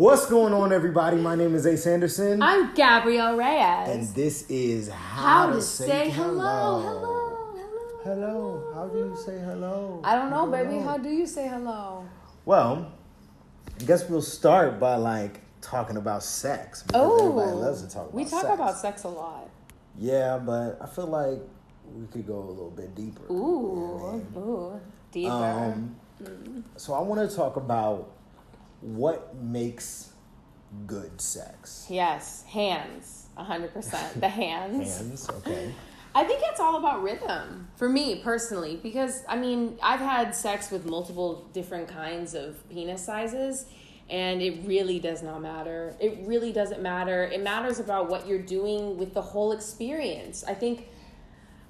What's going on, everybody? My name is Ace Anderson. I'm Gabrielle Reyes. And this is How to Say Hello. Hello. How do you say hello? I don't know, baby. How do you say hello? Well, I guess we'll start by talking about sex. Because everybody loves to talk about sex. We talk about sex a lot. Yeah, but I feel like we could go a little bit deeper. Ooh, deeper. So I want to talk about what makes good sex. Yes, hands, 100%. The hands. Hands, okay. I think it's all about rhythm for me personally, because I've had sex with multiple different kinds of penis sizes, and it really does not matter. It really doesn't matter. It matters about what you're doing with the whole experience. I think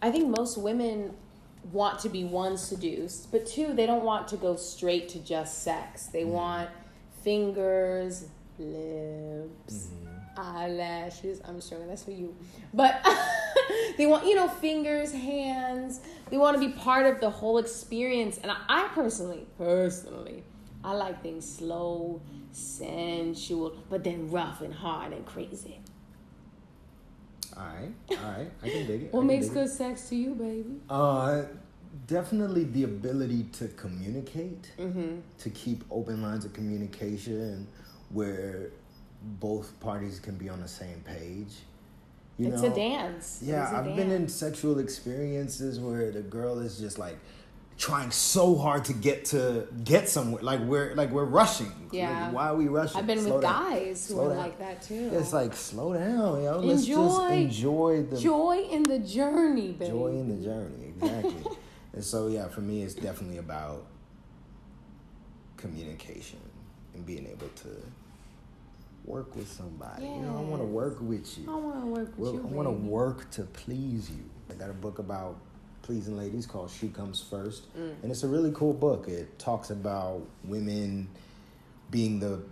most women want to be, one, seduced, but two, they don't want to go straight to just sex. They want fingers, lips, eyelashes. I'm sure that's for you. But they want, fingers, hands. They want to be part of the whole experience. And I personally, I like things slow, sensual, but then rough and hard and crazy. All right. I can dig it. What makes good sex to you, baby? Definitely the ability to communicate, to keep open lines of communication where both parties can be on the same page. It's a dance. Yeah, I've been in sexual experiences where the girl is just trying so hard to get somewhere. We're rushing. Yeah. Why are we rushing? I've been with guys who are like that too. It's slow down, yo. Let's just enjoy the joy in the journey, baby. Joy in the journey, exactly. And so, yeah, for me, it's definitely about communication and being able to work with somebody. Yes. I want to work with you. I want to work with you, I want to work to please you. I got a book about pleasing ladies called She Comes First. And it's a really cool book. It talks about women being the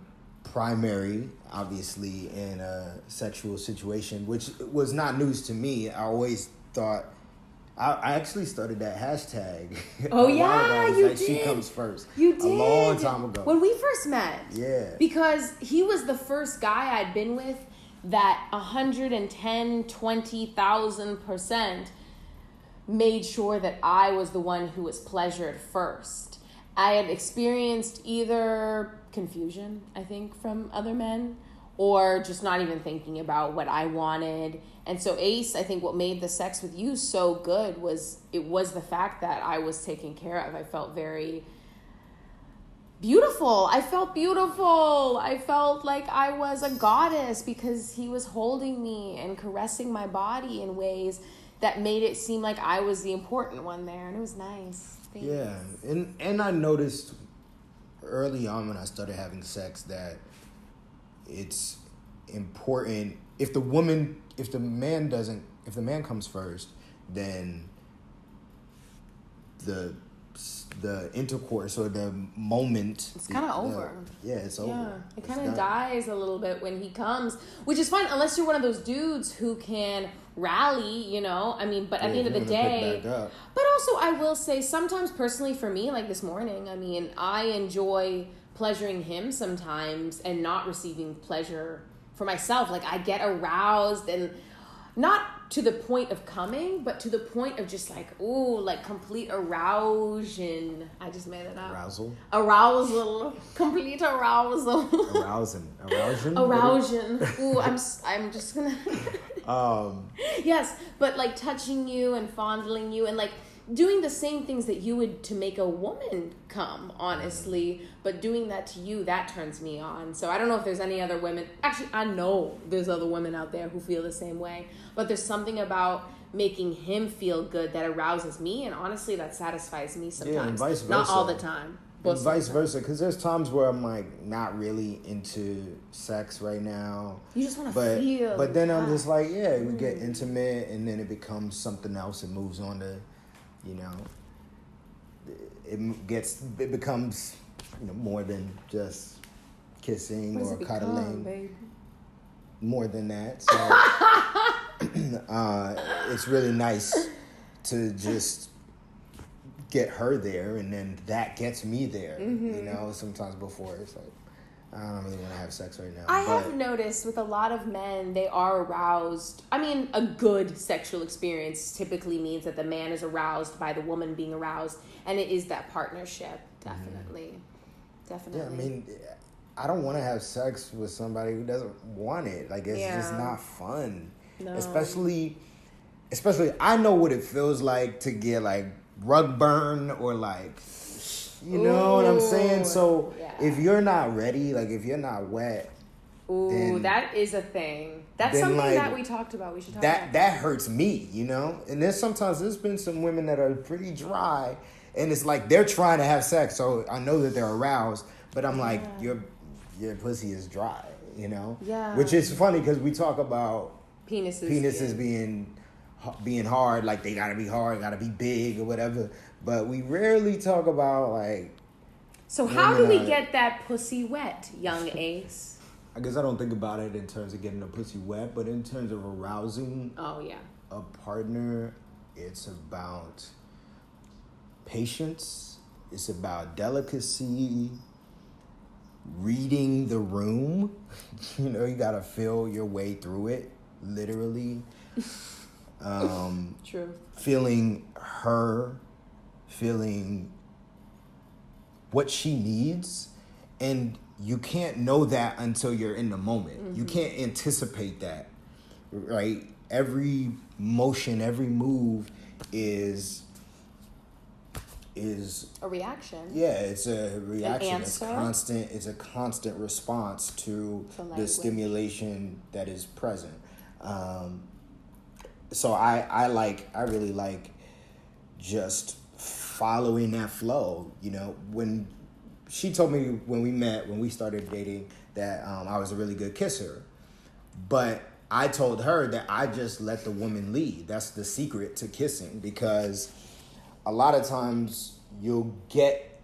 primary, obviously, in a sexual situation, which was not news to me. I always thought... I actually started that hashtag. Oh, yeah, you did. She Comes First. You did. A long time ago. When we first met. Yeah. Because he was the first guy I'd been with that 120,000% made sure that I was the one who was pleasured first. I had experienced either confusion, I think, from other men, or just not even thinking about what I wanted. And so Ace, I think what made the sex with you so good was the fact that I was taken care of. I felt very beautiful. I felt beautiful. I felt like I was a goddess because he was holding me and caressing my body in ways that made it seem like I was the important one there. And it was nice. Thanks. Yeah. And I noticed early on when I started having sex that it's important if the man comes first, then the intercourse or the moment, it's kind of over. Yeah, it's over. Yeah, it kind of dies a little bit when he comes, which is fine unless you're one of those dudes who can rally, but at the end of the day, but also I will say sometimes personally for me, like this morning, I enjoy pleasuring him sometimes and not receiving pleasure for myself. I get aroused, and not to the point of coming, but to the point of just complete arousing. I just made it up. Arousal. Complete arousal. Arousing. Ooh, I'm just gonna. Yes, but touching you and fondling you and doing the same things that you would to make a woman come, honestly, but doing that to you, that turns me on. So I don't know if there's any other women. Actually, I know there's other women out there who feel the same way, but there's something about making him feel good that arouses me, and honestly, that satisfies me sometimes. Yeah, and vice versa. Not all the time. And vice versa, because there's times where I'm not really into sex right now. You just want to feel. But then I'm just we get intimate, and then it becomes something else. It moves on to... it becomes more than just kissing or cuddling. More than that. So it's really nice to just get her there, and then that gets me there. Sometimes before it's I don't really want to have sex right now. I have noticed with a lot of men, they are aroused. I mean, a good sexual experience typically means that the man is aroused by the woman being aroused, and it is that partnership. Definitely. Definitely. Yeah, I mean, I don't want to have sex with somebody who doesn't want it. Like, it's just not fun. No. Especially, I know what it feels like to get, like, rug burn or, like, you know what I'm saying? So, if you're not ready, like, if you're not wet, then, that is a thing. That's something that we talked about. We should talk about that hurts me, you know? And there's been some women that are pretty dry, and it's like they're trying to have sex, so I know that they're aroused, but I'm like, your pussy is dry, you know? Yeah. Which is funny because we talk about penises being hard, like they gotta be hard, gotta be big or whatever, but we rarely talk about, like... So how do we get that pussy wet, young Ace? I guess I don't think about it in terms of getting a pussy wet, but in terms of arousing a partner, it's about patience, it's about delicacy, reading the room. You know, you gotta feel your way through it, literally. True. Feeling what she needs, and you can't know that until you're in the moment. Mm-hmm. You can't anticipate that, right? Every motion, every move is a reaction. Yeah, it's a reaction. An answer. It's a constant response to the stimulation that is present. So I really like just following that flow. You know, when she told me when we started dating, that I was a really good kisser, but I told her that I just let the woman lead. That's the secret to kissing, because a lot of times you'll get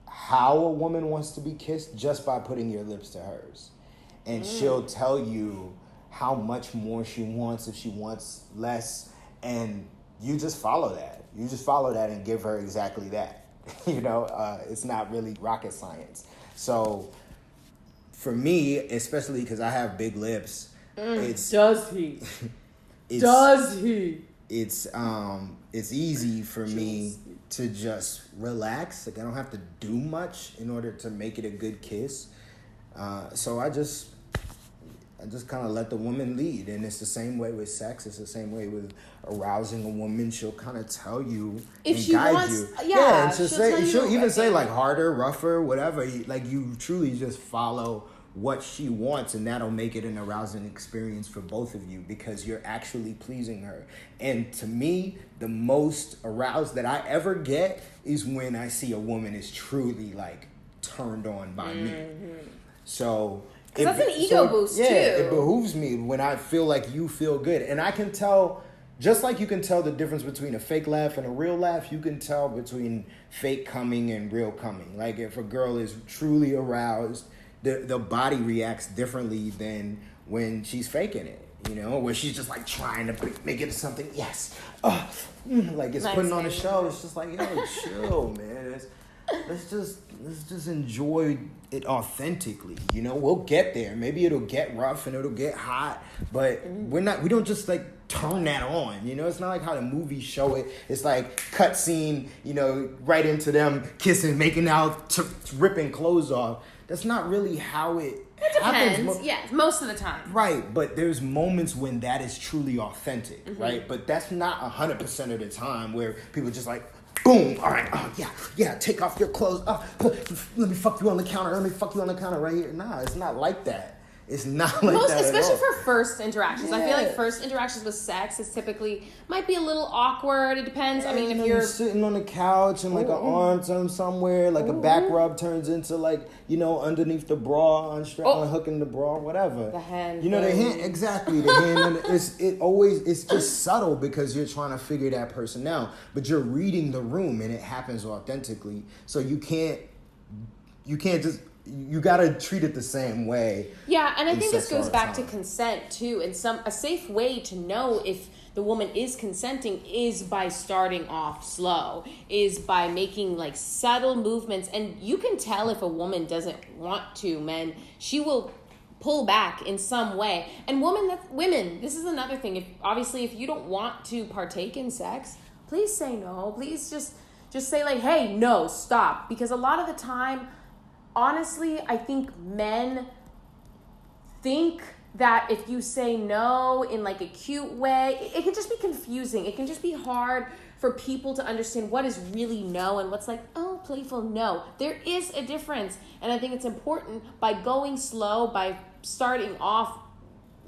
how a woman wants to be kissed just by putting your lips to hers. And she'll tell you how much more she wants, if she wants less, and you just follow that. You just follow that and give her exactly that. You know, it's not really rocket science. So for me, especially because I have big lips, does he? It's easy for me to just relax. Like, I don't have to do much in order to make it a good kiss. So I just kind of let the woman lead. And it's the same way with sex. It's the same way with arousing a woman. She'll kind of tell you if and she guide wants, you. Yeah, she'll even say like harder, rougher, whatever. Like, you truly just follow what she wants, and that'll make it an arousing experience for both of you, because you're actually pleasing her. And to me, the most aroused that I ever get is when I see a woman is truly like turned on by me. So that's an ego boost too. Yeah, it behooves me when I feel like you feel good. And I can tell, just like you can tell the difference between a fake laugh and a real laugh, you can tell between fake coming and real coming. Like, if a girl is truly aroused, the body reacts differently than when she's faking it, you know, where she's just like trying to make it something. Yes. Like, it's putting on a show. It's just like, yo, chill, man. Let's just enjoy it authentically. You know, we'll get there. Maybe it'll get rough and it'll get hot, but we don't just like turn that on. You know, it's not like how the movies show it. It's like cut scene, you know, right into them kissing, making out, ripping clothes off. That's not really how it happens. Yes, most of the time. Right, but there's moments when that is truly authentic, right? But that's not 100% of the time, where people just like, boom, all right, take off your clothes. Let me fuck you on the counter right here. Nah, it's not like that. It's not like that especially at all. for first interactions. I feel like first interactions with sex is typically might be a little awkward. It depends. I mean, if you're sitting on the couch and like an arm turns somewhere, like a back rub turns into like, you know, underneath the bra, unhooking the bra, whatever. The hand. You know, the hand, exactly. The hand, and it's just subtle because you're trying to figure that person out, but you're reading the room and it happens authentically. So you can't just you gotta treat it the same way. Yeah, and I think this sex all goes the back to time. consent too. And a safe way to know if the woman is consenting is by starting off slow, is by making like subtle movements. And you can tell if a woman doesn't want to, man. She will pull back in some way. And women, this is another thing. If you don't want to partake in sex, please say no. Please just say like, hey, no, stop. Because a lot of the time, honestly, I think men think that if you say no in like a cute way, it can just be confusing. It can just be hard for people to understand what is really no and what's like, oh, playful no. There is a difference. And I think it's important by going slow, by starting off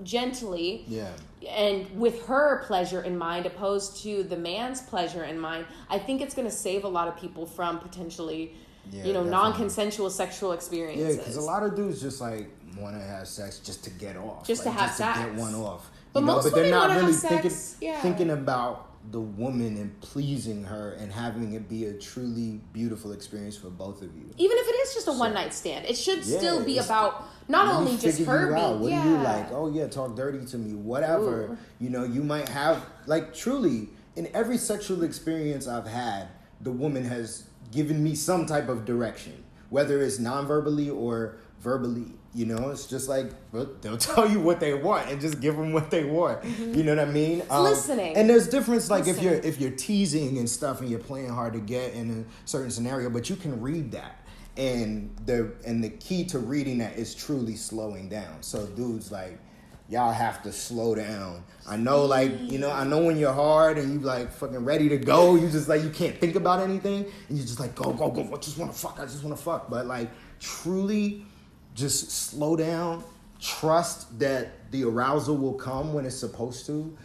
gently. Yeah. And with her pleasure in mind, opposed to the man's pleasure in mind, I think it's going to save a lot of people from potentially, definitely. non-consensual sexual experiences. Yeah, because a lot of dudes just like want to have sex just to get off, just to have sex, to get one off. But most they're women not wanna really have sex, thinking about the woman and pleasing her and having it be a truly beautiful experience for both of you. Even if it is just a one night stand, it should still be about not only just her being. What do you like? Oh yeah, talk dirty to me, whatever. Ooh. You might have like truly in every sexual experience I've had, the woman has given me some type of direction, whether it's non-verbally or verbally. It's just like they'll tell you what they want and just give them what they want. Mm-hmm. You know what I mean? Listening. And there's difference like if you're teasing and stuff and you're playing hard to get in a certain scenario, but you can read that. And the key to reading that is truly slowing down. So dudes, like, y'all have to slow down. I know, I know when you're hard and you like fucking ready to go, you just like, you can't think about anything and you just like go. I just want to fuck. But like truly just slow down, trust that the arousal will come when it's supposed to,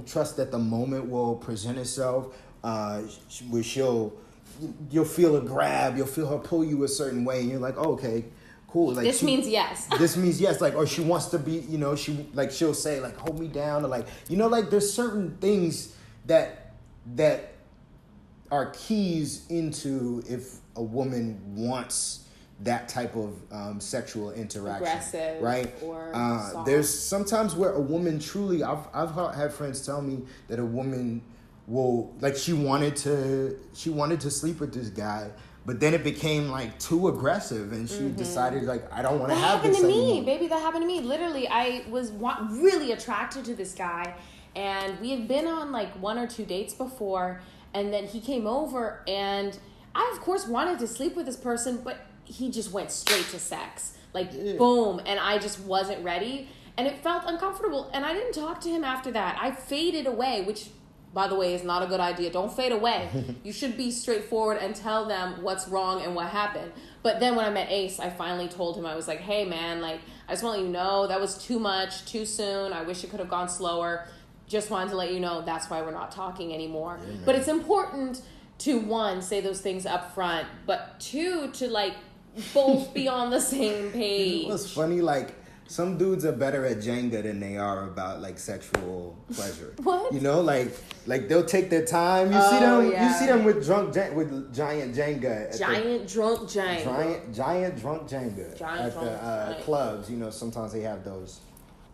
trust that the moment will present itself, where you'll feel a grab, you'll feel her pull you a certain way and you're like, oh, okay, cool. Like this means yes. This means yes. Like, or she wants to be, she'll say like, hold me down, or like, like there's certain things that are keys into if a woman wants that type of sexual interaction, aggressive, right? Or soft. There's sometimes where a woman truly, I've had friends tell me that a woman will like she wanted to sleep with this guy, but then it became like too aggressive, and she decided like I don't want to have this anymore. That happened to me, baby. That happened to me. Literally, I was really attracted to this guy, and we had been on like 1 or 2 dates before, and then he came over, and I of course wanted to sleep with this person, but he just went straight to sex. Like, boom. And I just wasn't ready. And it felt uncomfortable. And I didn't talk to him after that. I faded away, which, by the way, is not a good idea. Don't fade away. You should be straightforward and tell them what's wrong and what happened. But then when I met Ace, I finally told him, I was like, hey, man, like, I just want to let you know that was too much, too soon. I wish it could have gone slower. Just wanted to let you know that's why we're not talking anymore. Yeah, but it's important to, one, say those things up front, but two, to, like, both be on the same page. You know what's funny? Like, some dudes are better at Jenga than they are about like sexual pleasure. What? Like they'll take their time. You see them. Yeah. You see them with giant Jenga. Giant drunk Jenga. Giant drunk Jenga at the clubs. Sometimes they have those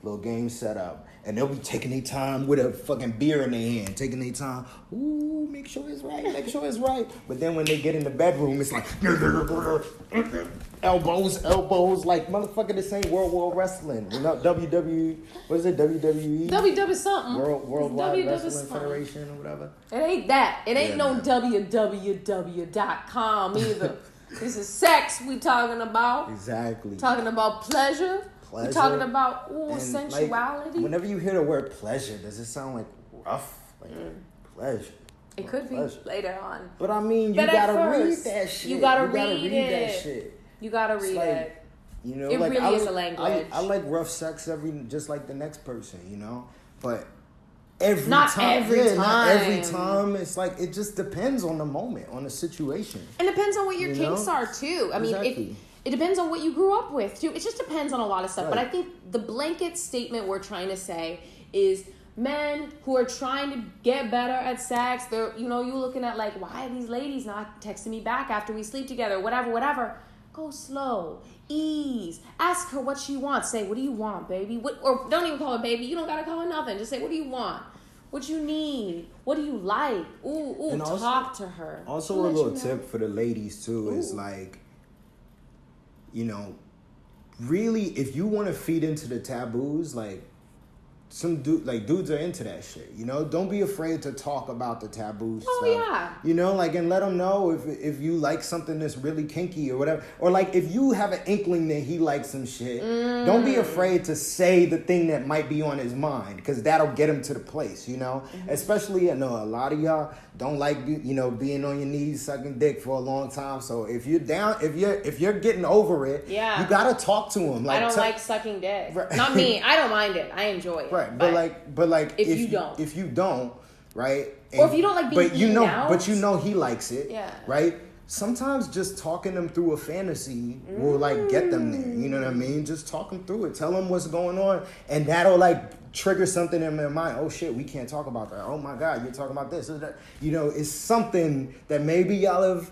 little games set up, and they'll be taking their time with a fucking beer in their hand, taking their time. Ooh, make sure it's right. But then when they get in the bedroom, it's like elbows, like motherfucker. This ain't World Wrestling. WWE. What is it? WWE. WWE something. Worldwide Wrestling Federation or whatever. It ain't that. It ain't no www.com either. This is sex we talking about. Exactly. Talking about pleasure. We're talking about sensuality. Like, whenever you hear the word pleasure, does it sound like rough? Like pleasure. It could be later on. But I mean, you gotta read that shit. You gotta read it. You gotta read it. It like, really is a language. I like rough sex just like the next person, But not every time. It's like it just depends on the moment, on the situation. And depends on what your kinks are too. I mean, it depends on what you grew up with too. It just depends on a lot of stuff. Right. But I think the blanket statement we're trying to say is men who are trying to get better at sex, they're, you looking at like, why are these ladies not texting me back after we sleep together? Whatever. Go slow. Ease. Ask her what she wants. Say, what do you want, baby? Or don't even call her baby. You don't got to call her nothing. Just say, what do you want? What you need? What do you like? Ooh, and also, talk to her. Also, a little tip for the ladies, too, is like, you know, really, if you want to feed into the taboos, like, dudes are into that shit, you know? Don't be afraid to talk about the taboo stuff. Yeah. You know, like, and let them know if you like something that's really kinky or whatever. Or, like, if you have an inkling that he likes some shit, don't be afraid to say the thing that might be on his mind, because that'll get him to the place, you know? Especially, I know a lot of y'all don't like, you know, being on your knees sucking dick for a long time. So if you're down, if you're getting over it, you gotta talk to him. Like, I don't like sucking dick. Right. Not me. I don't mind it. I enjoy it. Right. But like if you don't, right? Or if you don't like being but you know he likes it. Yeah. Right? Sometimes just talking them through a fantasy will like get them there. You know what I mean? Just talk them through it. Tell them what's going on, and that'll like trigger something in their mind. Oh shit, we can't talk about that. Oh my God, you're talking about this. You know, it's something that maybe y'all have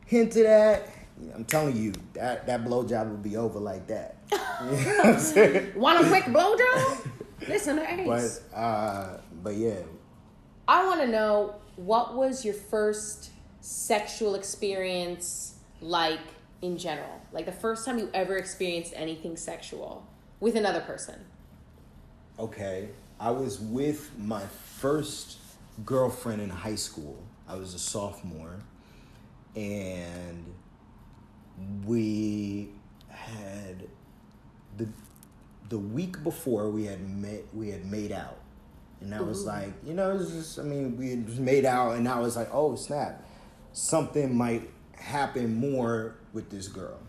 hinted at. I'm telling you, that blowjob will be over like that. You know what I'm saying? Want a quick blowjob? Listen to Ace. But yeah. I want to know, what was your first sexual experience like in general? Like the first time you ever experienced anything sexual with another person? Okay. I was with my first girlfriend in high school. I was a sophomore. And we had the week before we had made out, and I was like, you know, it was just, I mean, we had just made out, and I was like, oh snap, something might happen more with this girl.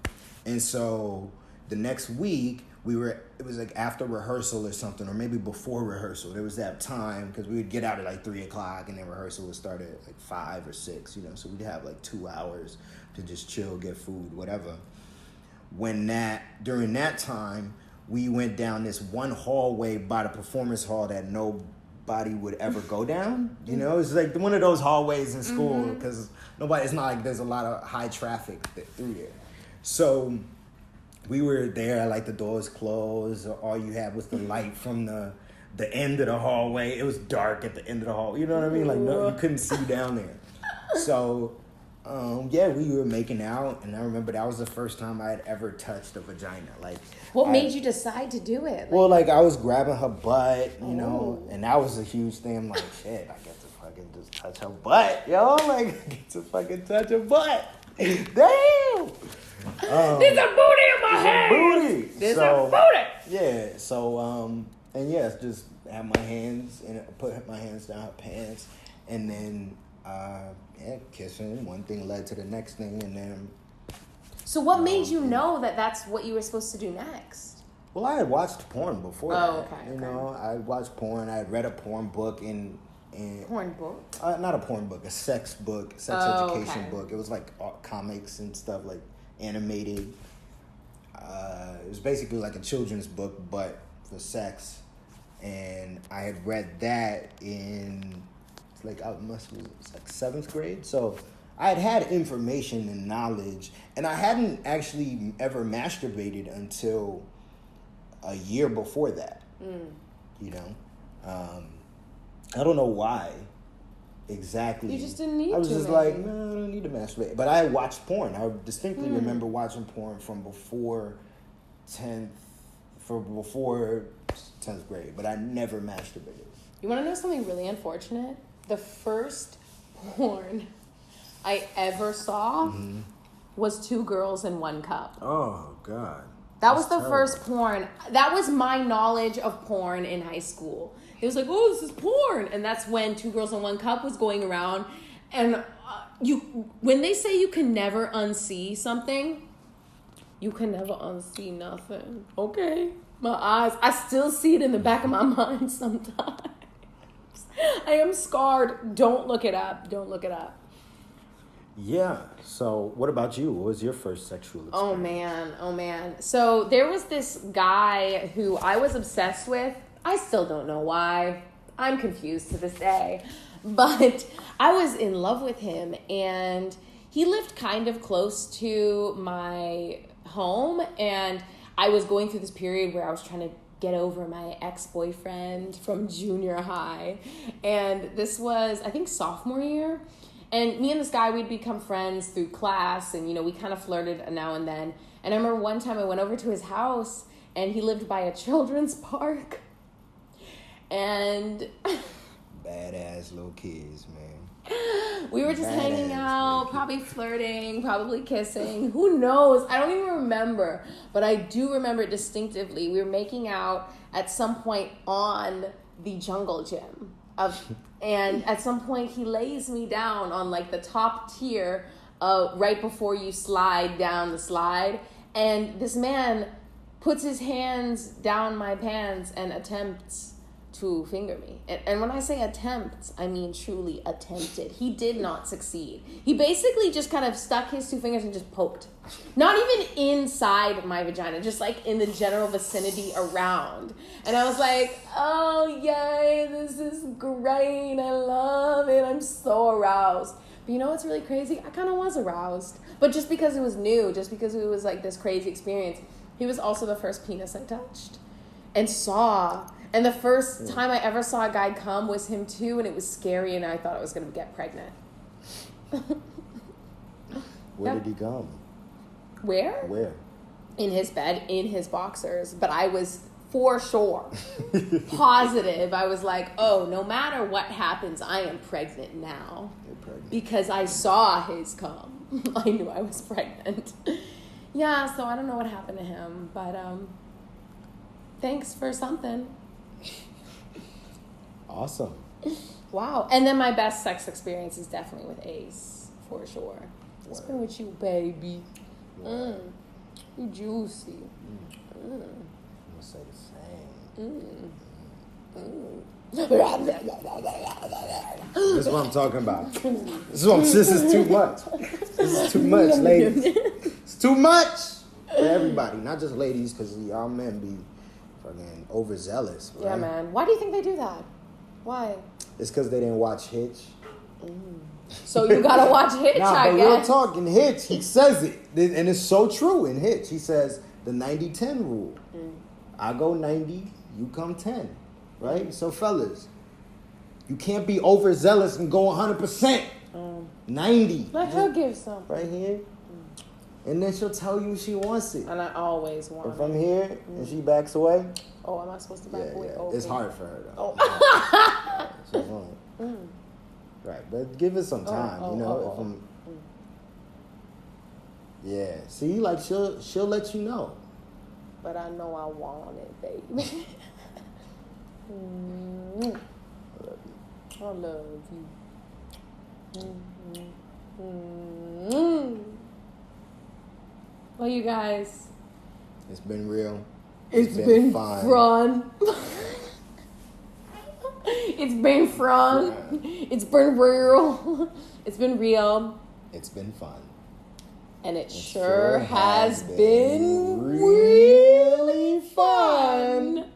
And so the next week it was like after rehearsal or something, or maybe before rehearsal. There was that time, because we would get out at like 3:00, and then rehearsal would start at like 5 or 6, you know, so we'd have like 2 hours to just chill, get food, whatever. During that time, we went down this one hallway by the performance hall that nobody would ever go down. You know, it's like one of those hallways in school, because it's not like there's a lot of high traffic through there. So we were there, like the doors closed, all you had was the light from the end of the hallway. It was dark at the end of the hall. You know what I mean? Like, no, you couldn't see down there. So, we were making out, and I remember that was the first time I had ever touched a vagina. Like, what made you decide to do it? Like I was grabbing her butt, you know, and that was a huge thing. I'm like, shit, I get to fucking just touch her butt, yo. Like, I get to fucking touch her butt. Damn. There's a booty in my hand. There's a booty. Yeah. So just have my hands and put my hands down her pants, and then kissing. One thing led to the next thing, and then. So what made you know that that's what you were supposed to do next? Well, I had watched porn before. Okay. You know, I watched porn. I had read a porn book in porn book? Not a porn book, a sex book, education book. It was like comics and stuff, like animated. It was basically like a children's book, but for sex. And I had read that in, it's like 7th grade. So I had information and knowledge, and I hadn't actually ever masturbated until a year before that. You know, I don't know why exactly. You just didn't need to. I was just like, no, I don't need to masturbate. But I watched porn. I distinctly remember watching porn from before 10th grade, but I never masturbated. You want to know something really unfortunate? The first porn I ever saw was 2 girls in 1 cup. Oh, God. That was the first porn. That was my knowledge of porn in high school. It was like, oh, this is porn. And that's when 2 Girls in 1 Cup was going around. And when they say you can never unsee something, you can never unsee nothing. Okay? My eyes, I still see it in the back of my mind sometimes. I am scarred. Don't look it up. Don't look it up. Yeah. So what about you? What was your first sexual experience? Oh, man. So there was this guy who I was obsessed with. I still don't know why. I'm confused to this day. But I was in love with him, and he lived kind of close to my home, and I was going through this period where I was trying to get over my ex-boyfriend from junior high. And this was, I think, sophomore year. And me and this guy, we'd become friends through class, and, you know, we kind of flirted now and then. And I remember one time I went over to his house, and he lived by a children's park. And badass little kids, man. We were just hanging out, probably flirting, probably kissing. Who knows? I don't even remember. But I do remember it distinctively. We were making out at some point on the jungle gym. And at some point, he lays me down on like the top tier right before you slide down the slide. And this man puts his hands down my pants and attempts to finger me. And when I say attempts, I mean truly attempted. He did not succeed. He basically just kind of stuck his two fingers and just poked. Not even inside my vagina, just like in the general vicinity around. And I was like, oh yay, this is great. I love it. I'm so aroused. But you know what's really crazy? I kind of was aroused. But just because it was new, just because it was like this crazy experience, he was also the first penis I touched and saw. And the first time I ever saw a guy come was him too, and it was scary, and I thought I was going to get pregnant. Where did he come? Where? In his bed, in his boxers. But I was for sure positive. I was like, oh, no matter what happens, I am pregnant now. You're pregnant. Because I saw his cum. I knew I was pregnant. Yeah, so I don't know what happened to him, but thanks for something. Awesome. Wow. And then my best sex experience is definitely with Ace, for sure. It's been with you, baby. You juicy. I'm gonna say the same. This is what I'm talking about. This is too much. This is too much, ladies. It's too much for everybody, not just ladies, because y'all men be fucking overzealous. Right? Yeah, man. Why do you think they do that? Why? It's because they didn't watch Hitch. So you gotta watch Hitch, I but guess. real talk, in Hitch, he says it. And it's so true in Hitch. He says the 90-10 rule. I go 90, you come 10. Right? So fellas, you can't be overzealous and go 100%. 90. Let her give some. Right here. And then she'll tell you she wants it. And I always want But from here, and she backs away. Oh, am I supposed to back away? Oh, it's hard for her, though. Oh. She's wrong. Right, but give it some time, you know. Yeah, see, like she'll let you know. But I know I want it, baby. I love you. Well, you guys. It's been real. It's been fun. It's been fun. It's been real. It's been real. It's been fun. And it sure has been really fun.